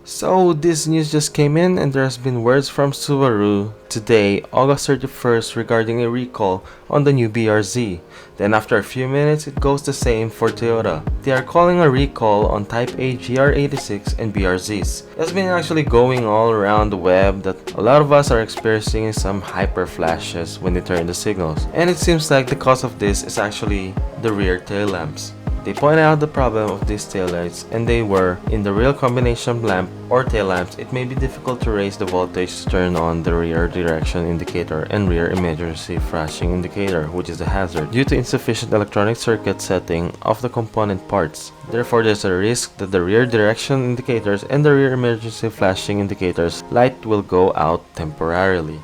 So this news just came in and there's been words from Subaru today, August 31st, regarding a recall on the new BRZ. Then after a few minutes it goes the same for Toyota. They are calling a recall on Type A GR86 and BRZs. It's been actually going all around the web that a lot of us are experiencing some hyper flashes when they turn the signals. And it seems like the cause of this is actually the rear tail lamps. They pointed out the problem of these taillights, and they were, in the real combination lamp or tail lamps, it may be difficult to raise the voltage to turn on the rear direction indicator and rear emergency flashing indicator, which is a hazard, due to insufficient electronic circuit setting of the component parts. Therefore, there's a risk that the rear direction indicators and the rear emergency flashing indicators light will go out temporarily.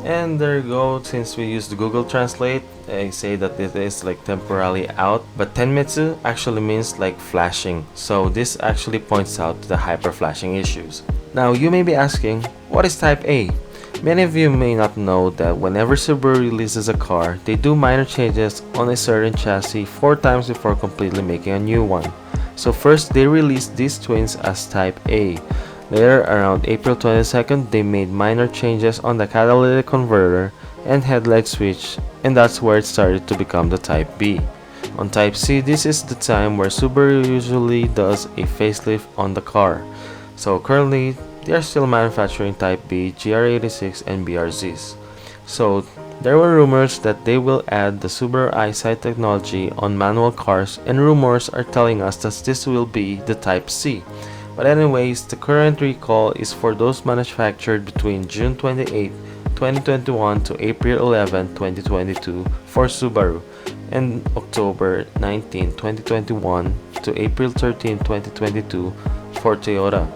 And there you go, since we used Google Translate, I say that it is like temporarily out, but tenmetsu actually means like flashing, so this actually points out the hyper flashing issues. Now you may be asking, what is Type A? Many of you may not know that whenever Subaru releases a car, they do minor changes on a certain chassis 4 times before completely making a new one. So first they released these twins as Type A. Later, around April 22nd, they made minor changes on the catalytic converter and headlight switch, and that's where it started to become the Type B. On Type C, this is the time where Subaru usually does a facelift on the car. So currently, they are still manufacturing Type B, GR86 and BRZs. So there were rumors that they will add the Subaru EyeSight technology on manual cars, and rumors are telling us that this will be the Type C. But anyways, the current recall is for those manufactured between June 28, 2021 to April 11, 2022 for Subaru, and October 19, 2021 to April 13, 2022 for Toyota.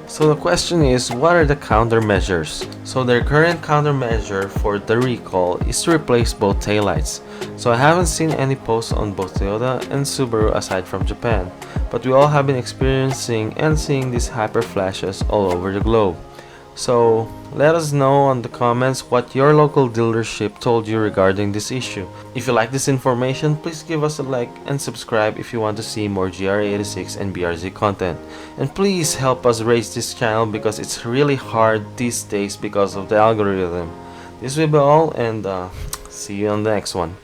So the question is, what are the countermeasures? So their current countermeasure for the recall is to replace both taillights. So I haven't seen any posts on both Toyota and Subaru aside from Japan, but we all have been experiencing and seeing these hyper flashes all over the globe. So let us know on the comments what your local dealership told you regarding this issue. If you like this information, please give us a like and subscribe if you want to see more GR86 and BRZ content. And please help us raise this channel because it's really hard these days because of the algorithm. This will be all, and see you on the next one.